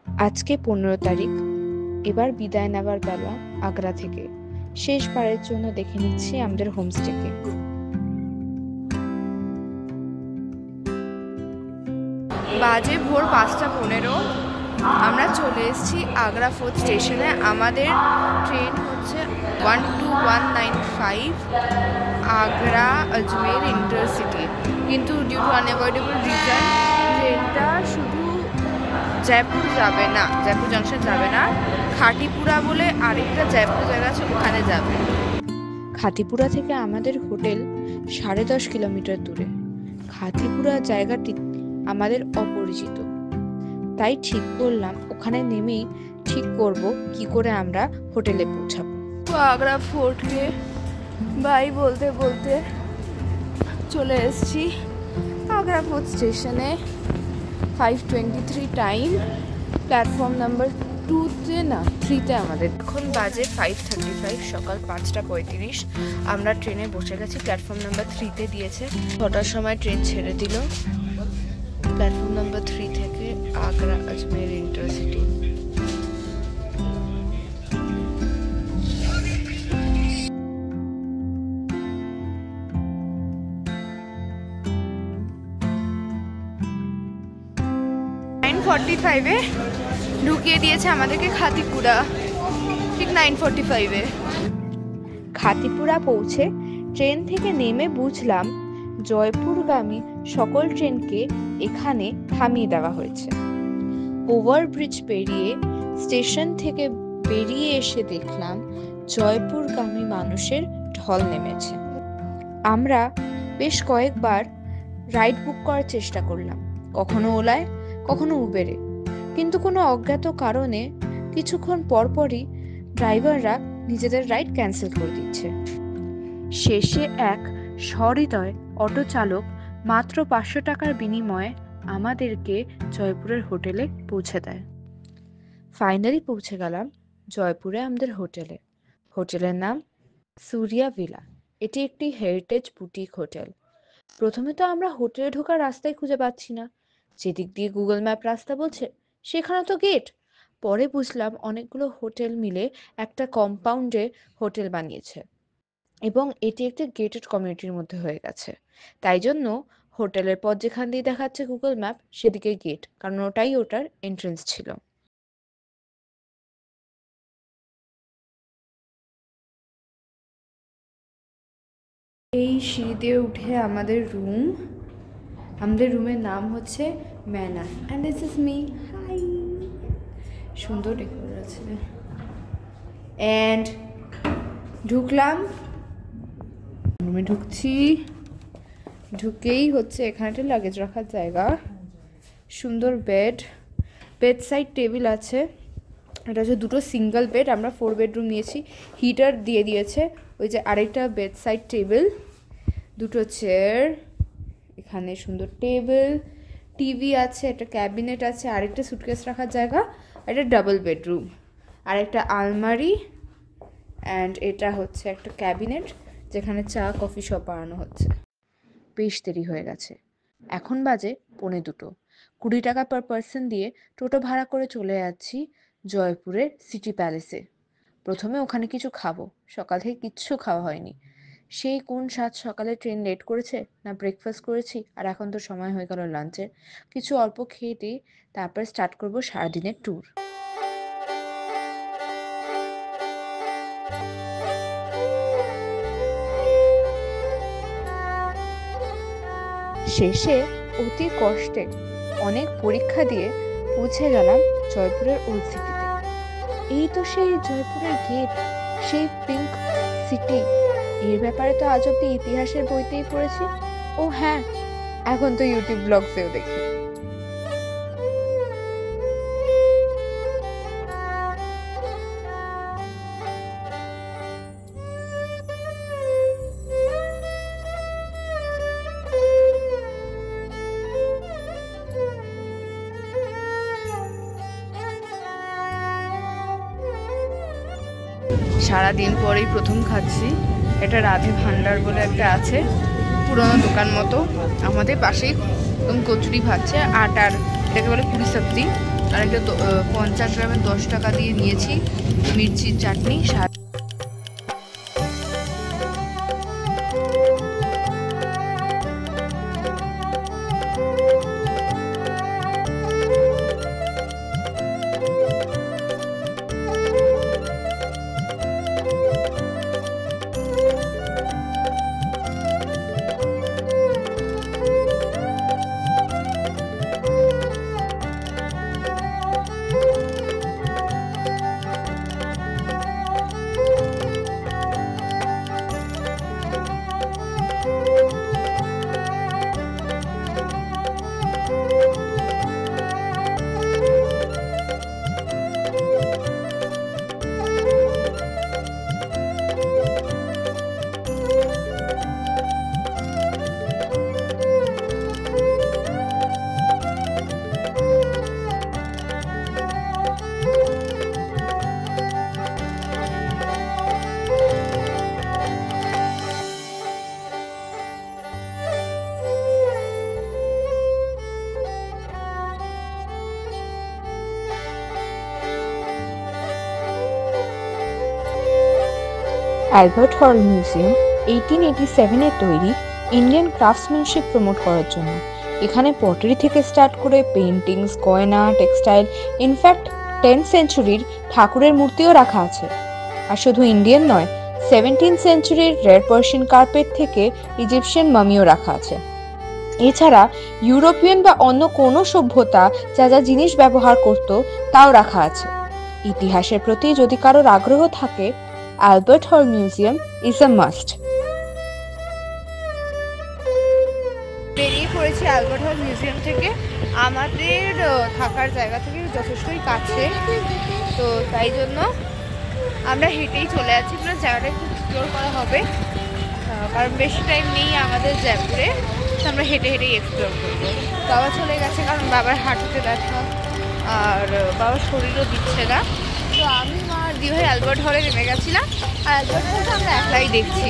আজকে 15 তারিখ। এবার বিদায় নেবার বেলা আগ্রা থেকে। শেষবারের জন্য দেখে নিচ্ছি আমাদের হোমস্টেকে। বাজে ভোর 5:15। আমরা চলে এসেছি আগ্রা 4th স্টেশনে। আমাদের ট্রেন হচ্ছে 12195 আগ্রা আজমের ইন্টারসিটি, কিন্তু ডিউ টু আনঅ্যাভয়েডেবল রিজন ট্রেনটা শুধু জয়পুর যাবে না, জয়পুর জাংশন যাবে না, খাটিপুরা বলে আরেকটা জয়পুর জায়গা আছে, ওখানে যাবে। খাটিপুরা থেকে আমাদের হোটেল 10.5 কিলোমিটার দূরে। খাটিপুরা জায়গাটি আমাদের অপরিচিত, তাই ঠিক করলাম ওখানে নেমেই ঠিক করব কি করে আমরা হোটেলে পৌঁছাবো। আগ্রা ফোর্টকে বাই বলতে বলতে চলে এসেছি আগ্রা 4th স্টেশনে। 5:23 টাইম। প্ল্যাটফর্ম নাম্বার 2তে না 3তে আমাদের। এখন বাজে 5:35, সকাল 5:35। আমরা ট্রেনে বসে গেছি। প্ল্যাটফর্ম নাম্বার 3তে দিয়েছে। 6টার সময় ট্রেন ছেড়ে দিল প্ল্যাটফর্ম নাম্বার 3 থেকে আগ্রা আজমের ইন্টারসিটি। এ ঢুকিয়ে দিয়েছে আমাদেরকে খাতিপুরা, ঠিক 9:45-এ। খাতিপুরা পৌঁছে ট্রেন থেকে নেমে বুঝলাম জয়পুরগামী সকল ট্রেনকে এখানে থামিয়ে দেওয়া হয়েছে। ওভারব্রিজ পেরিয়ে স্টেশন থেকে বেরিয়ে এসে দেখলাম জয়পুরগামী মানুষের ঢল নেমেছে। আমরা বেশ কয়েকবার রাইড বুক করার চেষ্টা করলাম, কখনো ওলায় কখনো উবেরে, কিন্তু কোনো অজ্ঞাত কারণে কিছুক্ষণ পরপরই ড্রাইভাররা নিজেদের রাইড ক্যান্সেল করে দিচ্ছে। শেষে এক সহৃদয় অটো চালক মাত্র 500 টাকার বিনিময়ে আমাদেরকে জয়পুরের হোটেলে পৌঁছে দেয়। ফাইনালি পৌঁছে গেলাম জয়পুরে আমাদের হোটেলে। হোটেলের নাম সূর্যা ভিলা। এটি একটি হেরিটেজ বুটিক হোটেল। প্রথমে তো আমরা হোটেলে ঢোকার রাস্তায় খুঁজে পাচ্ছি না, যেদিক দিয়ে গুগল ম্যাপ রাস্তা বলছে সেখানে তো গেট। পরে বুঝলাম অনেকগুলো হোটেল মিলে একটা কম্পাউন্ডে হোটেল বানিয়েছে এবং এটি একটা গেটেড কমিউনিটির মধ্যে হয়ে গেছে। তাই জন্য হোটেলের পথ যেখান দিয়ে দেখাচ্ছে গুগল ম্যাপ সেদিকে গেট, কারণ ওটাই ওটার এন্ট্রেন্স ছিল। এই সিঁড়ি দিয়ে উঠে আমাদের রুমের নাম হচ্ছে manor, and this is me. Hi, সুন্দর ডেকোর আছে। অ্যান্ড ঢুকলাম, রুমে ঢুকছি। ঢুকেই হচ্ছে এখানে একটা লাগেজ রাখার জায়গা, সুন্দর বেড সাইড টেবিল আছে। এটা হচ্ছে দুটো সিঙ্গেল বেড, আমরা 4 বেডরুম নিয়েছি। হিটার দিয়ে দিয়েছে। ওই যে আরেকটা বেড সাইড টেবিল, দুটো চেয়ার, এখানে সুন্দর টেবিল, টিভি আছে, একটা ক্যাবিনেট আছে, আরেকটা সুটকেস রাখার জায়গা, একটা ডাবল বেডরুম, আর একটা আলমারি, অ্যান্ড এটা হচ্ছে একটা ক্যাবিনেট যেখানে চা কফি সব বানানো হচ্ছে। বেশ দেরি হয়ে গেছে, এখন বাজে 1:45। 20 টাকা পার পার্সন দিয়ে টোটো ভাড়া করে চলে যাচ্ছি জয়পুরের সিটি প্যালেসে। প্রথমে ওখানে কিছু খাবো, সকাল থেকে কিচ্ছু খাওয়া হয়নি। সেই কোন সাত সকালে ট্রেন লেট করেছে, না ব্রেকফাস্ট করেছি, আর এখন তো সময় হয়ে গেল লাঞ্চের। কিছু অল্প খেয়ে দিই, তারপর স্টার্ট করবো সারাদিনের ট্যুর। শেষে অতি কষ্টে অনেক পরীক্ষা দিয়ে পৌঁছে গেলাম জয়পুরের ওল্ড সিটিতে। এই তো সেই জয়পুরের গেট, সেই পিঙ্ক সিটি। এর ব্যাপারে তো আজ অব্দি ইতিহাসের বইতেই পড়েছি। ও হ্যাঁ, এখন তো ইউটিউব ব্লগসেও দেখি। সারাদিন পরেই প্রথম খাচ্ছি। এটা রাধে ভান্ডার বলে একটা আছে, পুরোনো দোকান মতো। আমাদের পাশেই একদম কচুরি ভাজছে, আটার, এটাকে বলে পুরি সবজি। আর একটা 50 গ্রামের 10 টাকা দিয়ে নিয়েছি মির্চির চাটনি। অ্যালবার্ট হল মিউজিয়াম 1887-এ তৈরি ইন্ডিয়ান ক্রাফটসম্যানশিপ প্রমোট করার জন্য। এখানে পটারি থেকে স্টার্ট করে পেইন্টিংস, গয়না, টেক্সটাইল, ইনফ্যাক্ট 10th সেঞ্চুরির ঠাকুরের মূর্তিও রাখা আছে। আর শুধু ইন্ডিয়ান নয়, 17th সেঞ্চুরির রেড পার্সিয়ান কার্পেট থেকে ইজিপশিয়ান মামিও রাখা আছে। এছাড়া ইউরোপিয়ান বা অন্য কোনো সভ্যতা যা যা জিনিস ব্যবহার করত তাও রাখা আছে। ইতিহাসের প্রতি যদি কারোর আগ্রহ থাকে, অ্যালবার্ট হল মিউজিয়াম ইজ আ মাস্ট। বেরিয়ে পড়েছি অ্যালবার্ট হল মিউজিয়াম থেকে। আমাদের থাকার জায়গা থেকে যথেষ্টই কাছে, তো তাই জন্য আমরা হেঁটেই চলে যাচ্ছি। প্লাস জায়গাটা একটু এক্সপ্লোর করা হবে, কারণ বেশি টাইম নেই আমাদের জয়পুরে, তো আমরা হেঁটে হেঁটেই এক্সপ্লোর করবো। বাবা চলে গেছে কারণ বাবার হাঁটুতে ব্যথা, আর বাবার শরীরও দিচ্ছে না। তো আমি আর দিভাই অ্যালবার্ট হলে নেমে গেছিলাম, আর অ্যালবার্ট হলটা আমরা একলাই দেখছি।